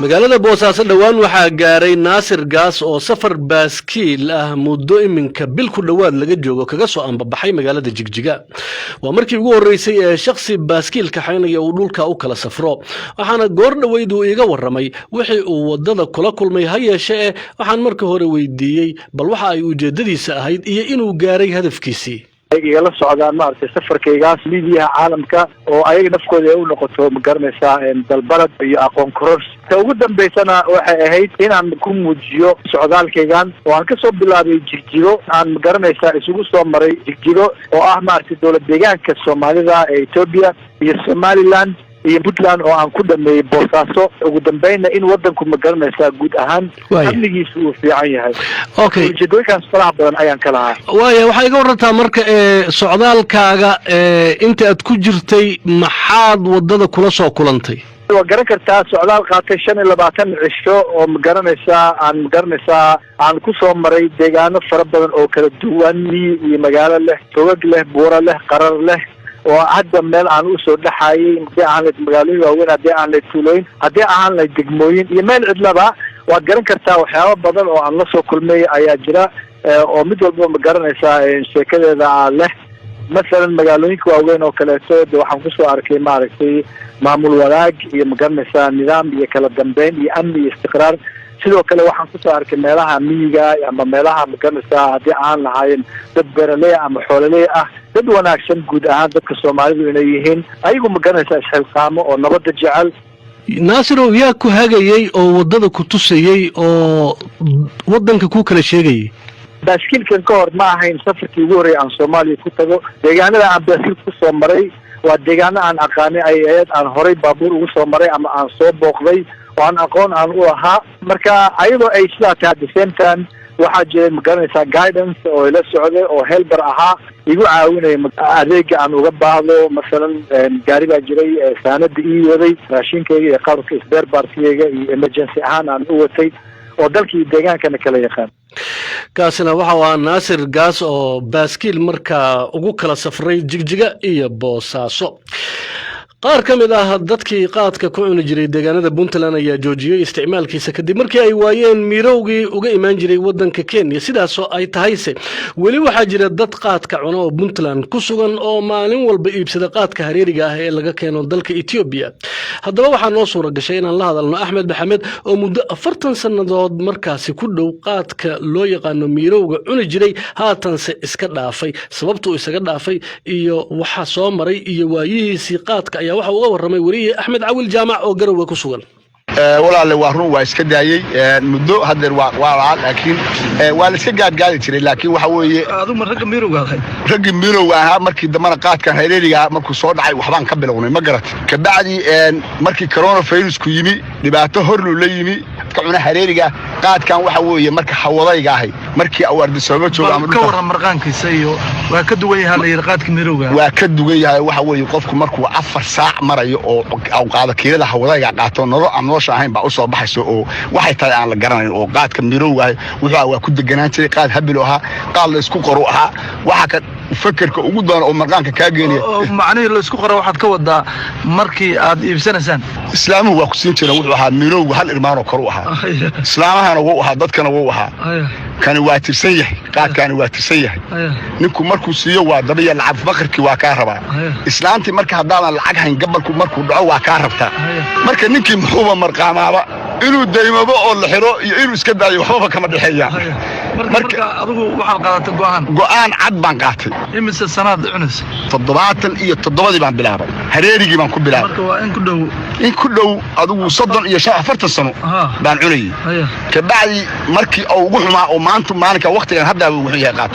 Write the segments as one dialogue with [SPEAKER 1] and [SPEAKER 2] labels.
[SPEAKER 1] magaalada Boosaaso dhawaan waxaa gaaray Naasir Gaas oo safar baaskiil ah muddo iminka bil ku dhawaad laga joogo kaga soo anbabaxay magaalada Jigjiga. waa markii ugu horeysay ee shakhsi baaskiil ka xaynaya uu dhulka u kala safro waxaana goor dhaweyd uu iga waramay wixii uu wadada kula kulmay hayeeshee waxaan markii hore weydiiyay bal waxa ay ujeedadiisa ahayd iyo inuu gaaray hadafkiisii.
[SPEAKER 2] igala socdaan maartay safarkaygaas liibiyaha caalamka oo ayaga nafkooda ay u noqoto ma garanaysaa dalbalad iyo aqoon korors ta ugu dambaysana waxay ahayd inaan ku muujiyo socdaalkaygan oo aan kasoo bilaabay Jigjigo aan ma garanaysaa isugu soo maray Jigjigo oo ah maartay dowlad deegaanka Soomaalida ee Ethiopia iyo Somaliland iyo Puntland oo aan ku dhameeyay Boosaaso ugu dambeeyna in wadanku ma garanaysaa guud ahaan amnigiisu uu fiican yahay.
[SPEAKER 1] Okay,
[SPEAKER 2] ujeedooyinkaas faraha badan ayaan ka lahaa.
[SPEAKER 1] waxay iga warantaa marka socdaalkaaga inta aad ku jirtay maxaad wadada kula soo kulantay?
[SPEAKER 2] waa garan kartaa socdaal qaatay 25 cisho oo ma garanaysaa aan ku soo maray deegaano fara badan oo kala duwan iyo magaalo leh togag leh buuro leh qarar leh oo hadda meel aan u soo dhaxayay hadii aan magaalooyin waaweyn hadii aan la tuulooyin hadii aan la degmooyin iyo meel cidlaba waad garan kartaa waxyaabo badan oo aan la soo kulmay ayaa jira oo mid walba ma garanaysaa sheekadeeda leh مثلا magaalooyinka waaweyn oo kaleeto waxaan ku soo arkay maaragtay maamul wadaag iyo ma garanaysaa nidaam iyo kala dambeyn iyo amni iyo istiqraar sidoo kale waxaan ku soo arkay meelaha miyiga ama meelaha ma garanaysaa hadii aan lahayn dad beeraley ama xoololey ah dad wanaagsan guud ahaan dadka Soomaalidu inay yihiin ayagu ma garanaysaa isxilqaamo oo nabadda jecel.
[SPEAKER 1] Naasiro yaa ku hagayay oo wadada ku tusayay oo wadanka ku kala sheegay
[SPEAKER 2] baaskiilkan ka hor ma ahayn safarkii ugu horeeyay aan Soomaaliya ku tago deegaanada aan baaskiil ku soo maray waa deegaano aan aqaanay ay aan horay baabuur ugu soo maray ama aan soo booqday oo aan aqoon aan u ahaa marka ayadoo ay sidaa tahay the same time waxaa jiray ma garanaysaa guidance oo la socday oo helper ahaa igu caawinaya adeega aan uga baahdo masalan gaari baa jiray saanada ii waday raashinkayga iyo qaabka spare parts-kayga iyo emergency ahaan aan u watay oo dalkii deegaankana kala yaqaan.
[SPEAKER 1] kaasina waxa waa Naasir Gaas oo baaskiil markaa ugu kala safray Jigjiga iyo Boosaaso. qaar kamid ah dadkii qaadka ku cuni jiray deegaanada Puntland ayaa joojiyay isticmaalkiisa kadib markii ay waayeen miirowgii uga imaan jiray wadanka Kenya sidaas oo ay tahayse weli waxaa jira dad qaadka cuna oo Puntland ku sugan oo maalin walba iibsada qaadka hareeriga ah ee laga keeno dalka Ethiopia. haddaba waxaa noo suura gashay inaan la hadalno Axmed Maxamed oo muddo 40 sanadood markaasi ku dhow qaadka loo yaqaano miirowga cuni jiray haatanse iska dhaafay sababtu isaga dhaafay iyo waxa soo maray iyo waayihiisii qaadka waxa uu waramay wariye Axmed Cawil Jaamac oo Garowe ku sugan.
[SPEAKER 3] walaal waa run waa iska daayay muddo hadeer waa laakiin waa la iska gaadgaadi jiray laakiin waxa weeye
[SPEAKER 1] adu marka miirowga ahay
[SPEAKER 3] rag miirowga ahaa markii damana qaadka hareeriga markuu soo dhacay waxbaan ka bilownay ma garat ka bacdi markii coronavirus ku yimi dhibaato hor la yimi ka cuna hareeriga qaadkan waxa weeye marka hawadayga ahay markii awardi soo jooga ama
[SPEAKER 4] ka waran marqaankiisa iyo waa ka duwan yahay la qaadka miirowga
[SPEAKER 3] waa ka duwan yahay waxa weeye qofku markuu 4 saac marayo oo qaado kiilada hawadayga qaato nolol ahayn baa u soo baxayso oo waxay tahay aan la garanayn oo qaadka miirowga waa ku deganaan jiray qaad habil aha qaad la isku qoro aha waxa ka fakarka ugu doon oo marqaanka ka geenay
[SPEAKER 4] macnaheedu la isku qoro waxaad ka wadaa markii aad iibsanaysaan
[SPEAKER 3] islaamuhu waa ku siin jiray wuxuu ahaa miirowga hal irmaan oo kor u ahaa islaamahana wuu ahaa dadkana wuu ahaa kan waa tirsan yahay qaadkani waa tirsan yahay ninku markuu siiyo waa dabiya lacag faqirki waa ka rabaa islaanti marka hadaan lacag hayn gabalku markuu dhaco waa ka rabtaa marka ninkii muxuu marqaamaaba inuu daymado oo la xiro iyo inuu iska daayo waxba kama dhaxeeyaa
[SPEAKER 4] marka adigu waxa qaadatay
[SPEAKER 3] go'aan cad baan qaatay
[SPEAKER 4] imise sanad cunis
[SPEAKER 3] 77 baan bilaabay hareerigi baan ku bilaabay
[SPEAKER 4] marka waa
[SPEAKER 3] in ku dhow adigu 30 iyo 40 sano baan cunay ka bacdi markii ugu xumaa oo maalinka waqtigan hadda uu wuxuu yahay qaat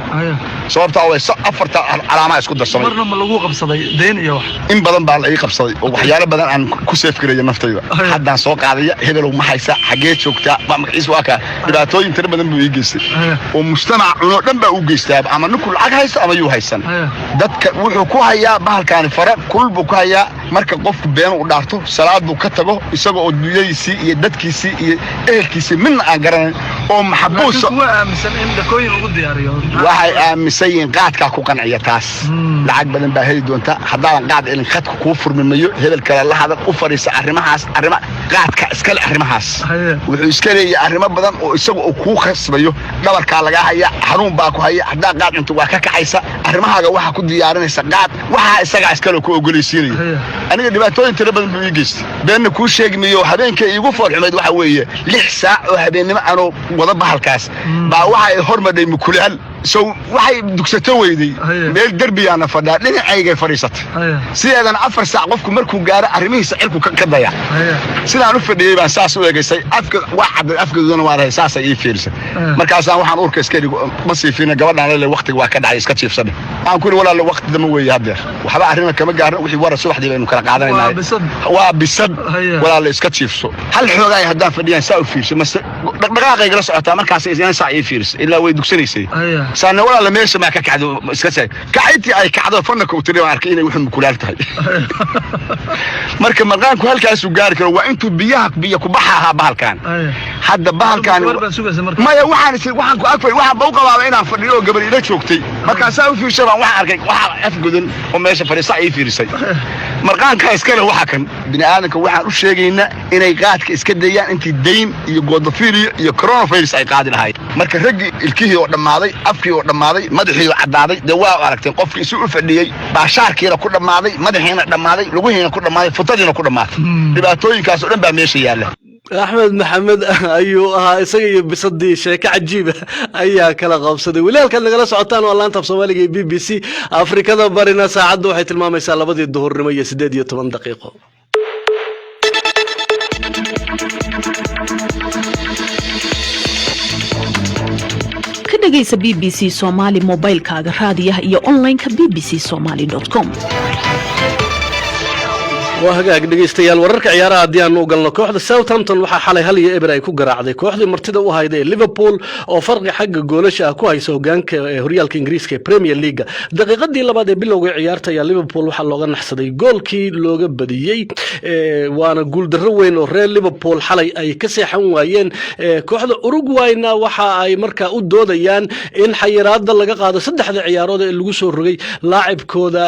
[SPEAKER 3] sababta oo 4 calaamad isku darsamay
[SPEAKER 4] marna ma lagu qabsaday deen iyo wax
[SPEAKER 3] in badan baa la ii qabsaday oo waxyaalo badan aan ku seefkiray naftayda haddaan soo qaadaya hebelow ma haysa xagee joogta ma magaciis waa ka dhibaatooyin tir badan buu ii geystay oo mujtamac cuno dhan baa u geystay ama ninku lacag haysta ama yuu haysan dadka wuxuu ku hayaa bahalkaani fara kulbu ku hayaa marka qofku been u dhaarto salaadu ka tago isagoo oo dunyadiisii iyo dadkiisii iyo ehelkiisii midna aan garanin oo maxbuus
[SPEAKER 4] waa aaminsan in dhakooyin ugu diyaariyo
[SPEAKER 3] waxay aaminsan yihiin qaadka ku qanciya taas lacag badan baa heli doonta haddaan qaad ilin khadka ku furmimayo hebel kale la hadal u fariisa arrimahaas qaadka iska leh arrimahaas wuxuu iska leeyahay arrimo badan oo isagoo ku khasbayo dhabarka laga haya xanuun baa ku haya hadaa qaad inta waa ka kacaysa arrimahaaga waxa ku diyaarinaysa qaad waxa isaga iska leh ku ogoleysiinaya aniga dhibaatooyin tiro badan buu igeystay been ku sheegmayo habeenkii igu foolxumeed waxa weeye 6 saac oo habeenimo aanu wada bahalkaas baa waxa ay hormaday mukulaal soo waxay dugsato weyday meel darbiyaana fadhaa dhinacayga fariisatay sideedan 4 saac qofku markuu gaaro arrimihiisa cilku ka daya sidaan u fadhiyay baan saas u eegaysay afka waxa afkadoona waa rahay saas ay fiirsay markaas waxaan urka iska dhigo masiifina gabadhan leeyahay waqtiga waa ka dhacay iska jiifsan aan ku walaal waqti dama weey hadeer waxba arrimo kama gaarin wixii wara subaxdii baynu kala qaadanaynaa waa bisad walaal iska jiifso hal xoogay hadaan fadhiyaan saa u fiirsay dhaqdhaqaaqayga la socotaa markaas inaan saa ay fiirsay ilaa way dugsanaysay saana walaal meesha ma ka kacdo iska say kacitii ay kacdo fanka u tiri arkay inay wuxuu kulaal tahay marka maqaanku halkaas u gaari karo waa intuu biyo ku baxaa bahalkan hadda bahalkan maya waxaan ku afay waxa baa u qabaaba inaan fadhiyo gabar ila joogtay markaas aan u fiirshay waxaan arkay waxa afgudan oo meesha fariisa ay fiirsay marqaanka iska leh waxa kan bini'aadamka waxaan u sheegaynaa inay qaadka iska dayaan intii dayn iyo goodafiriyo iyo coronavirus ay qaadi lahayd marka rag ilkihii oo dhamaaday afkii oo dhamaaday madaxii oo cadaaday waa aragtay qofkii isu u fadhiyay baashaarkiina ku dhamaaday madaxiina dhamaaday lugihiina ku dhamaaday futadiina ku dhamaaday dhibaatooyinkaas oo dhan baa meesha yaala
[SPEAKER 1] axmed maxamed ayuu ahaa isaga iyo bisadii sheeko cajiiba ayaa kala qabsaday weli halkaad nagala socotaan waa laanta af soomaaliga ee BBC afrikada barina saacaddu waxay tilmaamaysaa 2 duhurnimo iyo 18 daqiiqo
[SPEAKER 5] ka dhagaysa BBC Somali mobilkaaga raadiyaha iyo online-ka bbcsomali.com
[SPEAKER 1] وهاجاك dhageystayaal wararka ciyaaraha hadii aan u galno kooxda Southampton waxa xalay hal iyo eber ay ku garaacday kooxdii martida u hayday Liverpool oo farqi xagga goolasha ku hayso hogaanka horyaalka Ingiriiska ee Premier League daqiiqadii labaad ee bilowga ciyaarta ayaa Liverpool waxa looga naxsaday goolkii looga badiyay waana guul darro weyn oo reer Liverpool xalay ay ka seexan waayeen kooxda Uruguayna waxa ay markaa u doodayaan in xayiraadda laga qaado saddexda ciyaarood ee lagu soo rogay laacibkooda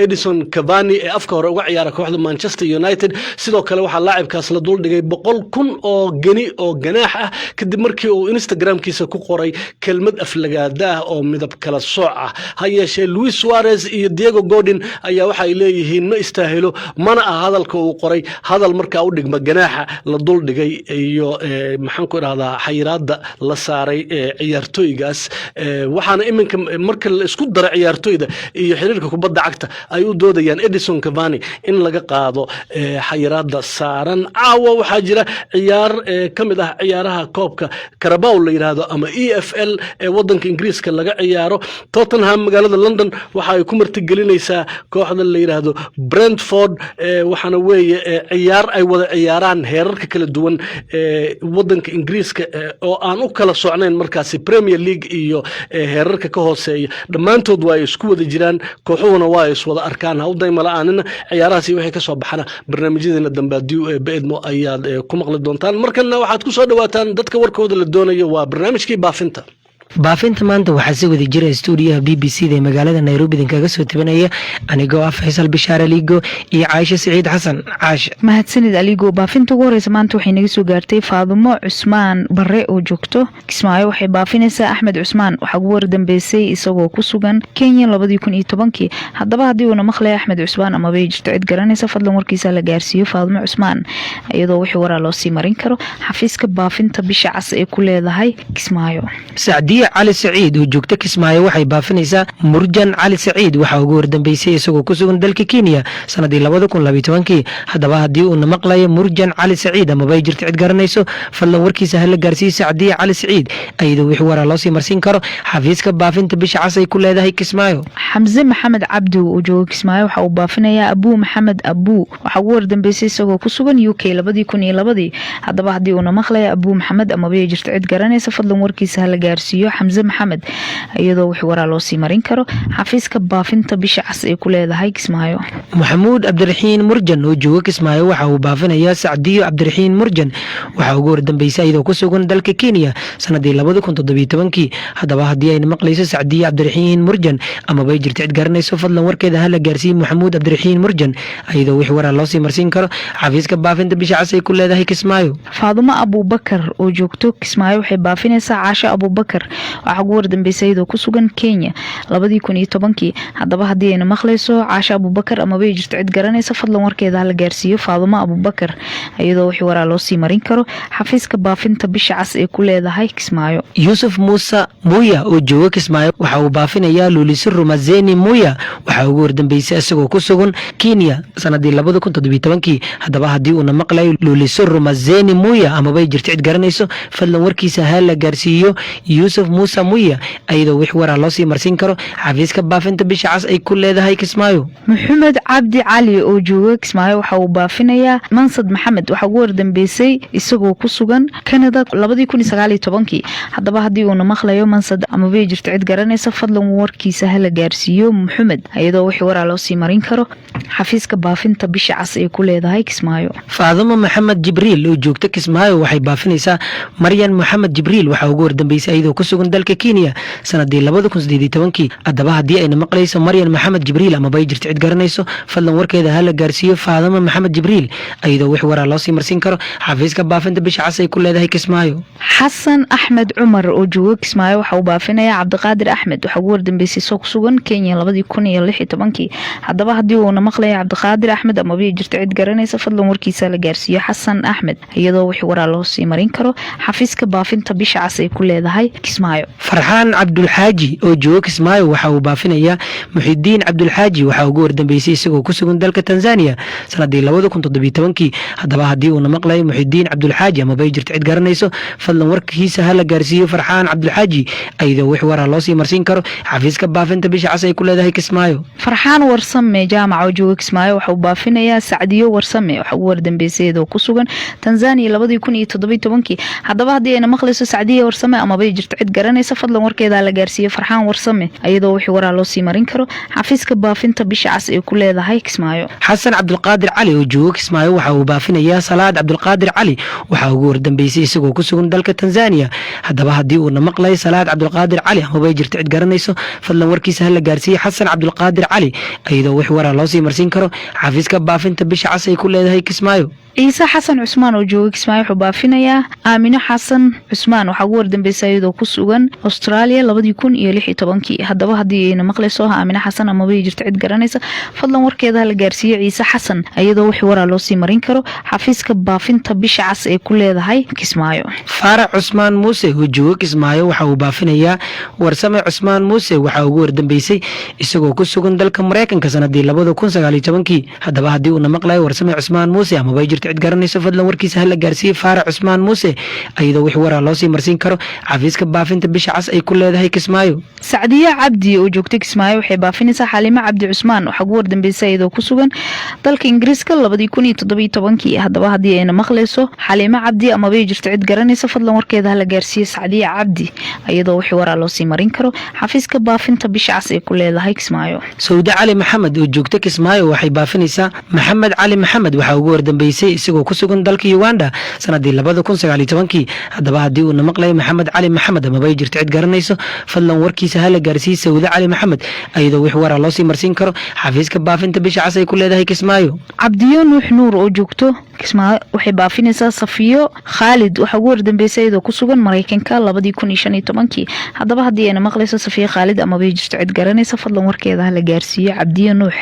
[SPEAKER 1] Edison Cavani ee afka hore uga ciyaara kooxda Manchester United sidoo kale waxa laacibkaas la dul dhigay 100,000 oo gani oo ganaax ah kadib markii uu Instagram-kiisa ku qoray kelmad aflagaada ah oo midab kala sooc ah hayeeshee Luis Suarez iyo Diego Godin ayaa waxa ay leeyihiin ma istaahilo mana ah hadalka uu qoray hadal markaa u dhigma ganaaxa la dul dhigay iyo maxaan ku irahdaa xayiraadda la saaray ciyaartooygaas waxaana iminka marka la isku daro ciyaartooyda iyo xiriirka kubadda cagta ay u doodayaan Edison Cavani in laga qaado xayiraadda saaran caawa waxaa jira ciyaar kamid ah ciyaaraha koobka Carabao la yiraahdo ama EFL ee wadanka Ingiriiska laga ciyaaro Tottenham magaalada London waxa ay ku martigelinaysaa kooxda la yiraahdo Brentford waxaana weeye ciyaar ay wada ciyaaraan heerarka kala duwan wadanka Ingiriiska oo aan u kala socnayn markaasi Premier League iyo heerarka ka hooseeya dhamaantood waa isku wada jiraan kooxuhuna waa is wada arkaan hawdayma la'aanina ciyaarahaasi waxay ka soo baxana barnaamijyadeena dambaadiyo ee beedmo ayaad ku maqli doontaan markana waxaad ku soo dhawaataan dadka warkooda la doonayo waa barnaamijkii baafinta
[SPEAKER 6] baafinta maanta waxaa si wada jira stuudiyaha BBC da magaalada Nairobi kaga soo tabanaya anigoo ah Faisal Bishaar Aligo iyo Aisha Saciid Xasan Aisha
[SPEAKER 7] mahadsanid Aligo baafinta ugu horeysa maanta waxay naga soo gaartay Faadumo Cusmaan Barre oo joogto Kismaayo waxay baafinaysaa Axmed Cusmaan waxa ugu wardambeysay isagoo ku sugan Kenya 2010 haddaba hadii uu maqlay Axmed Cusmaan ama bay jirto cid garanaysa fadlan warkiisa la gaarsiiyo Faadumo Cusmaan iyadoo wixii waraa loo sii marin karo xafiiska baafinta bisha cas ee ku leedahay Kismaayo
[SPEAKER 6] Saadiya علي سعيد وجوجتا كسماية waxay baafinaysaa Murjan Ali Saciid waxa ugu wardambeysay isagoo ku sugan dalka Kenya sanadii 2012 hadaba hadii uu maqlayo Murjan Ali Saciid ama bay jirto cid garanayso fadlan warkiisa hal gaarsiiyo Saadiya Ali Saciid ayadoo wixii waraa loo sii marsin karo xafiiska baafinta bisha cas ay ku leedahay Kismaayo
[SPEAKER 7] Xamse Maxamed Cabdi oo jooga Kismaayo waxa uu baafinayaa Abu Maxamed Abu waxa ugu wardambeysay isagoo ku sugan UK 2002 hadaba hadii uu maqlayo Abu Maxamed ama bay jirto cid garanayso fadlan warkiisa hal gaarsiiyo xamse maxamed iyadoo wixii waraa loo sii marin karo xafiiska baafinta bisha cas ay ku leedahay Kismaayo.
[SPEAKER 6] maxamuud cabdiraxiin murjan oo jooga Kismaayo waxa uu baafinayaa Sacdiyo cabdiraxiin murjan waxa ugu hordanbeysay iyadoo ku sugan dalka Kenya sanadii 2017 haddaba haddii ay maqlayso Sacdiyo cabdiraxiin murjan ama bay jirto cid garanayso fadlan warkeeda hala gaarsiin maxamuud cabdiraxiin murjan iyadoo wixii waraa loo sii marsiin karo xafiiska baafinta bisha cas ay ku leedahay Kismaayo.
[SPEAKER 7] Faadumo Abubakar oo joogto Kismaayo waxay baafinaysaa Caasha Abubakar waxa ugu hordanbeysay iyadoo ku sugan Kenya 2017 haddaba haddii ay maqlayso Caasha Abubakar ama bay jirto cid garanayso fadlan warkeeda hala gaarsiiyo Faadumo Abubakar iyadoo wixii waraa loo sii marin karo xafiiska baafinta bisha cas ay ku leedahay Kismaayo.
[SPEAKER 6] Yusuf Musa Muya oo jooga Kismaayo waxa uu baafinayaa Lulisuru Mazeni Muya waxa ugu hordanbeysay isagoo ku sugan Kenya sanadii 2017 haddaba haddii uu maqlayo Lulisuru Mazeni Muya ama bay jirto cid garanayso fadlan warkiisa hala gaarsiiyo Yusuf Musa Muya iyadoo wixii waraa loo sii marsiin karo xafiiska baafinta bisha cas ay ku leedahay Kismaayo.
[SPEAKER 7] Maxamed Cabdi Cali oo jooga Kismaayo waxa uu baafinayaa Mansad Maxamed waxa ugu hordanbeysay isagoo ku sugan Canada 2019 haddaba haddii uu maqlayo Mansad ama bay jirto cid garanaysa fadlan warkiisa hala gaarsiiyo Maxamed iyadoo wixii waraa loo sii marin karo xafiiska baafinta bisha cas ay ku leedahay Kismaayo.
[SPEAKER 6] Faadumo Maxamed Jibriil oo joogta Kismaayo waxay baafinaysaa Maryan Maxamed Jibriil waxa ugu hordanbeysay iyadoo ku sugan dalka Kenya sanadii 2018 haddaba haddii ay maqlayso Maryan Maxamed Jibriil ama bay jirto cid garanayso fadlan warkeeda hala gaarsiiyo Faadumo Maxamed Jibriil iyadoo wixii waraa loo sii marsiin karo xafiiska baafinta bisha cas ay ku leedahay Kismaayo.
[SPEAKER 7] Xasan Axmed Cumar oo jooga Kismaayo waxa uu baafinayaa Cabdiqaadir Axmed waxa ugu hordanbeysay isagoo ku sugan Kenya 2016 haddaba haddii uu maqlayo Cabdiqaadir Axmed ama bay jirto cid garanaysa fadlan warkiisa la gaarsiiyo Xasan Axmed iyadoo wixii waraa loo sii marin karo xafiiska baafinta bisha cas ay ku leedahay Kismaayo.
[SPEAKER 6] Farxaan Cabdulxaaji oo jooga Kismaayo waxa uu baafinayaa Muxidiin Cabdulxaaji waxa ugu hordanbeysay isagoo ku sugan dalka Tanzania sanadii 2017 haddaba haddii uu maqlayo Muxidiin Cabdulxaaji ama bay jirto cid garanayso fadlan warkiisa hala gaarsiiyo Farxaan Cabdulxaaji iyadoo wixii waraa loo sii marsiin karo xafiiska baafinta bisha cas ay ku leedahay Kismaayo.
[SPEAKER 7] Farxaan Warsame jaamac oo jooga Kismaayo waxa uu baafinayaa Sacdiyo Warsame waxa ugu hordanbeysay iyadoo ku sugan Tanzania 2017 haddaba haddii ay maqlayso Sacdiyo Warsame ama bay jirto cid garanaysa fadlan warkeeda la gaarsiiyo Farxaan Warsame iyadoo wixii waraa loo sii marin karo xafiiska baafinta bisha cas ay ku leedahay Kismaayo.
[SPEAKER 6] Xasan Cabdulqaadir Cali oo jooga Kismaayo waxa uu baafinayaa Salaad Cabdulqaadir Cali waxa ugu hordanbeysay isagoo ku sugan dalka Tanzania haddaba haddii uu maqlayo Salaad Cabdulqaadir Cali ama bay jirto cid garanayso fadlan warkiisa hala gaarsiiyo Xasan Cabdulqaadir Cali iyadoo wixii waraa loo sii marsiin karo xafiiska baafinta bisha cas ay ku leedahay Kismaayo.
[SPEAKER 7] Ciise Xasan Cusmaan oo jooga Kismaayo wuxuu baafinayaa Aamino Xasan Cusmaan waxa ugu hordanbeysay iyadoo ku sugan Australia 2016 haddaba haddii ay maqlayso Aamino Xasan ama bay jirto cid garanaysa fadlan warkeeda la gaarsiiyo Ciise Xasan iyadoo wixii waraa loo sii marin karo xafiiska baafinta bisha cas ay ku leedahay Kismaayo.
[SPEAKER 6] Faarax Cusmaan Muuse oo jooga Kismaayo waxa uu baafinayaa Warsame Cusmaan Muuse waxa ugu hordanbeysay isagoo ku sugan dalka Mareykanka sanadii 2019 haddaba haddii uu maqlayo Warsame Cusmaan Muuse ama bay jirto cid garanayso fadlan warkiisa hala gaarsiiyo Faarax Cusmaan Muuse iyadoo wixii waraa loo sii marsiin karo xafiiska baafinta bisha cas ay ku leedahay Kismaayo.
[SPEAKER 7] Sacdiyo Cabdi oo joogta Kismaayo waxay baafinaysaa Xalimo Cabdi Cusmaan waxa ugu hordanbeysay iyadoo ku sugan dalka Ingiriiska 2017 haddaba haddii ay maqlayso Xalimo Cabdi ama bay jirto cid garanaysa fadlan warkeeda hala gaarsiiyo Sacdiyo Cabdi iyadoo wixii waraa loo sii marin karo xafiiska baafinta bisha cas ay ku leedahay Kismaayo.
[SPEAKER 6] Sawda Cali Maxamed oo joogta Kismaayo waxay baafinaysaa Maxamed Cali Maxamed waxa ugu hordanbeysay isagoo ku sugan dalka Uganda sanadii 2019 haddaba haddii uu maqlayo Maxamed Cali Maxamed ama bay jirto cid garanayso fadlan warkiisa hala gaarsiiyo Sawda Cali Maxamed iyadoo wixii waraa loo sii marsiin karo xafiiska baafinta bisha cas ay ku leedahay Kismaayo.
[SPEAKER 7] Cabdiyo Nuux Nuur oo joogto Kismaayo waxay baafinaysaa Safiyo Khalid waxa ugu hordanbeysay iyadoo ku sugan Mareykanka 2015 haddaba haddii ay maqlayso Safiyo Khalid ama bay jirto cid garanaysa fadlan warkeeda la gaarsiiyo Cabdiyo Nuux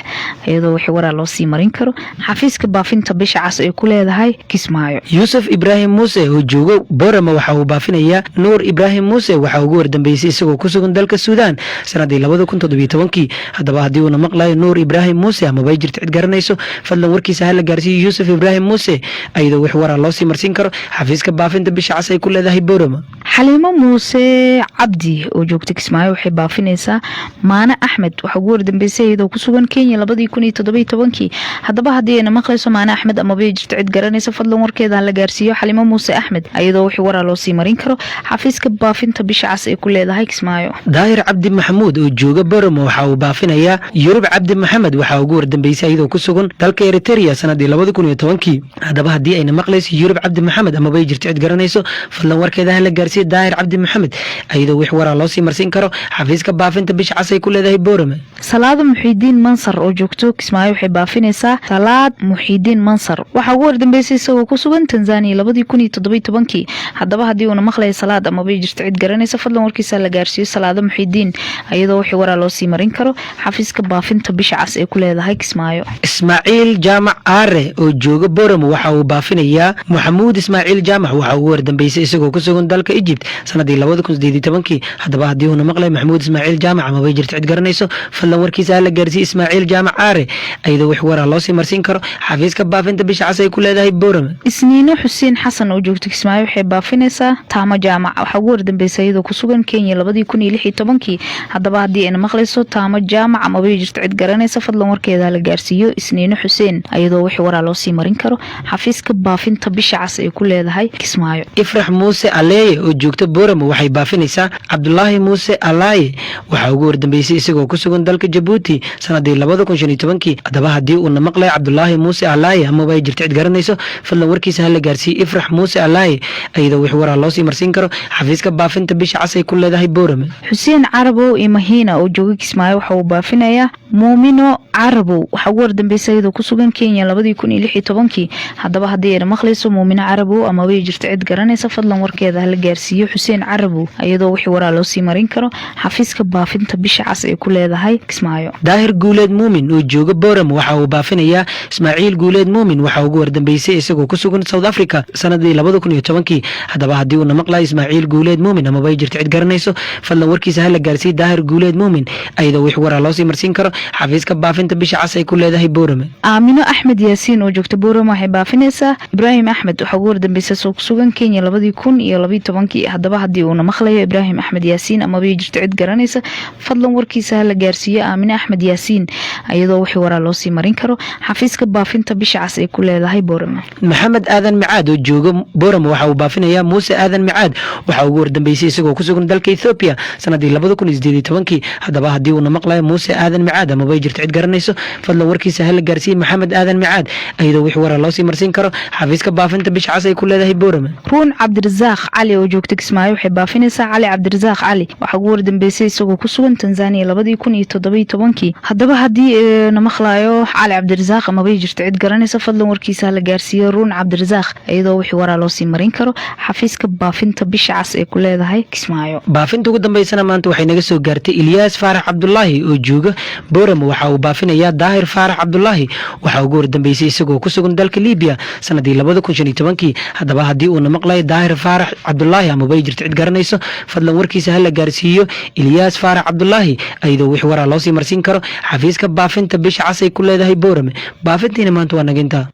[SPEAKER 7] iyadoo wixii waraa loo sii marin karo xafiiska baafinta bisha cas ay ku leedahay Kismaayo.
[SPEAKER 6] Yusuf Ibrahim Muuse oo jooga Boorama waxa uu baafinayaa Nuur Ibrahim Muuse waxa ugu hordanbeysay isagoo ku sugan dalka Suudaan sanadii 2017 haddaba haddii uu maqlayo Nuur Ibrahim Muuse ama bay jirto cid garanayso fadlan warkiisa hala gaarsiiyo Yusuf Ibrahim Muuse iyadoo wixii waraa loo sii marsiin karo xafiiska baafinta bisha cas ay ku leedahay Boorama.
[SPEAKER 7] xaliimo muuse cabdi oo joogta kismaayo waxay baafinaysaa maane axmed waxaa ugu wardambeysay iyadoo ku sugan kenya 2017 haddaba haddii ayna maqlayso maane axmed amaba ay jirto cid garanaysa fadlan warkeeda la gaarsiiyo xaliimo muuse axmed iyadoo wixii waraa loo sii marin karo xafiiska baafinta bisha cas ay ku leedahay kismaayo.
[SPEAKER 6] daahir cabdi maxamuud oo jooga Booramo waxa uu baafinayaa yurub cabdi maxamed waxa ugu wardambeysay iyadoo ku sugan dalka Eritrea sanadii 2010 haddaba haddii ayna maqlayso yurub cabdi maxamed amaba ay jirto cid garanayso fadlan warkeeda la gaarsiiyo daahir cabdi maxamed iyadoo wixii waraa loo sii marsin karo xafiiska baafinta bisha cas ay ku leedahay Booramo.
[SPEAKER 7] salaad muxiidiin mansar oo joogto kismaayo waxay baafinaysaa salaad muxiidiin mansar waxa ugu wardambeysay isagoo ku sugan Tanzania 2017 haddaba haddii uu maqlay salaad amaba ay jirto cid garanaysa fadlan warkiisa la gaarsiiyo salaad muxiidiin iyadoo wixii waraa loo sii marin karo xafiiska baafinta bisha cas ay ku leedahay kismaayo.
[SPEAKER 6] ismaaciil jaamac aare oo jooga Booramo waxa uu baafinayaa maxamuud ismaaciil jaamac waxa uu wardambeysay isagoo ku sugan dalka Egypt sanadii 2018 haddaba haddii uu maqlay maxamuud ismaaciil jaamac amaba ay jirto cid garanayso fadlan warkiisa la gaarsiiyo ismaaciil jaamac aare iyadoo wixii waraa loo sii marsin karo xafiiska baafinta bisha cas ay ku leedahay Booramo.
[SPEAKER 7] isniino xuseen xasan oo joogta kismaayo waxay baafinaysaa taamo jaamac waxa ugu wardambeysay iyadoo ku sugan Kenya 2016 haddaba haddii ayna maqlayso taamo jaamac amaba ay jirto cid garanaysa fadlan warkeeda la gaarsiiyo isniino xuseen iyadoo wixii waraa loo sii marin karo xafiiska baafinta bisha cas ay ku leedahay kismaayo.
[SPEAKER 6] ifrax muuse aleeye oo joogta Booramo waxay baafinaysaa cabdullaahi muuse alaaye waxa ugu wardambeysay isagoo ku sugan dalka Djibouti sanadii 2015 haddaba haddii uu maqlay cabdullaahi muuse alaaye amaba ay jirto cid garanayso fadlan warkiisa la gaarsiiyo ifrax muuse alaaye iyadoo wixii waraa loo sii marsin karo xafiiska baafinta bisha cas ay ku leedahay Booramo.
[SPEAKER 7] xuseen carabow imahina oo jooga kismaayo waxa uu baafinayaa muumino carabow waxa ugu wardambeysay iyadoo ku sugan Kenya 2016 haddaba haddii ayna maqlayso muumino carabow amaba ay jirto cid garanaysa fadlan warkeeda la gaarsiiyo xuseen carabow iyadoo wixii waraa loo sii marin karo xafiiska baafinta bisha cas ay ku leedahay kismaayo.
[SPEAKER 6] daahir guuleed muumin oo jooga Booramo waxa uu baafinayaa ismaaciil guuleed muumin waxa ugu wardambeysay isagoo ku sugan South Africa sanadii 2010 haddaba haddii uu maqlay ismaaciil guuleed muumin amaba ay jirto cid garanayso fadlan warkiisa la gaarsiiyo daahir guuleed muumin iyadoo wixii waraa loo sii marsin karo xafiiska baafinta bisha cas ay ku leedahay Booramo.
[SPEAKER 7] aamino axmed yaasiin oo joogta Booramo waxay baafinaysaa ibraahim axmed waxa ugu wardambeysay isagoo ku sugan Kenya 2012 haddaba haddii uu maqlayo ibraahim axmed yaasiin amaba ay jirto cid garanaysa fadlan warkiisa la gaarsiiyo aamino axmed yaasiin iyadoo wixii waraa loo sii marin karo xafiiska baafinta bisha cas ay ku leedahay Booramo.
[SPEAKER 6] maxamed aadan micaad oo jooga Booramo waxa uu baafinayaa muuse aadan micaad waxa ugu wardambeysay isagoo ku sugan dalka Ethiopia sanadii 2018 haddaba haddii uu maqlayo muuse aadan micaad amaba ay jirto cid garanayso fadlan warkiisa la gaarsiiyo maxamed aadan micaad iyadoo wixii waraa loo sii marsin karo xafiiska baafinta bisha cas ay ku leedahay Booramo.
[SPEAKER 7] ruun cabdirasaaq cali oo joogta kismaayo waxay baafinaysaa cali cabdirasaaq cali waxa ugu wardambeysay isagoo ku sugan Tanzania 2017 haddaba haddii na maqlayo cali cabdirasaaq amaba ay jirto cid garanaysa fadlan warkiisa la gaarsiiyo ruun cabdirasaaq iyadoo wixii waraa loo sii marin karo xafiiska baafinta bisha cas ay ku leedahay kismaayo.
[SPEAKER 6] baafinta ugu dambeysana maanta waxay naga soo gaartay Ilyas Faarax Cabdullaahi oo jooga Booramo waxa uu baafinayaa daahir Faarax Cabdullaahi waxa ugu wardambeysay isagoo ku sugan dalka Liibiya sanadii 2015 haddaba haddii uu maqlay daahir Faarax Cabdullaahi amaba ay jirto cid garanayso fadlan warkiisa la gaarsiiyo Ilyas Faarax Cabdullaahi iyadoo wixii waraa loo sii marsin karo xafiiska baafinta bisha cas ay ku leedahay Booramo. baafintiina maanta waa naginta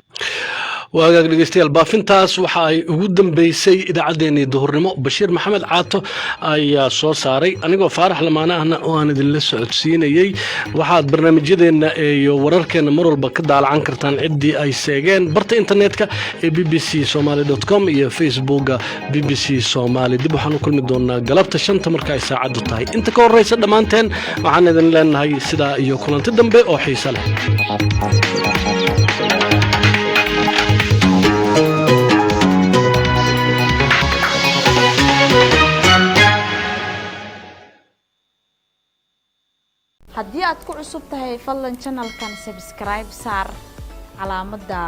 [SPEAKER 1] waagaag dhegeystayaal baafintaas waxa ay ugu dambeysay idaacaddeenii duhurnimo bashiir maxamed caato ayaa soo saaray anigoo faarax lamaane ahna oo aan idinla socodsiinayey waxaad barnaamijyadeenna iyo wararkeenna mar walba ka daalacan kartaan ciddii ay seegeen barta internetka ee bbcsomali.com iyo facebooka bbc somali dib waxaan u kulmi doonaa galabta 5 marka ay saacadu tahay inta ka horeysa dhammaanteen waxaan idin leenahay sidaa iyo kulanti dambe oo xiiso leh.
[SPEAKER 8] haddii aad ku cusub tahay fadlan channelkan subscribe saar calaamadda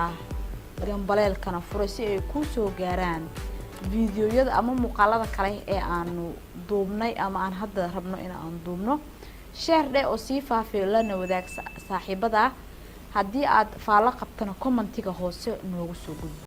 [SPEAKER 8] gambaleelkana furo si ay kuu soo gaaraan fiidiyoyada ama muuqaalada kale ee aanu duubnay ama aan hadda rabno in aan duubno share dhe oo sii faafiyo lana wadaag saaxiibada haddii aad faalo qabtana commentiga hoose noogu soo gudbi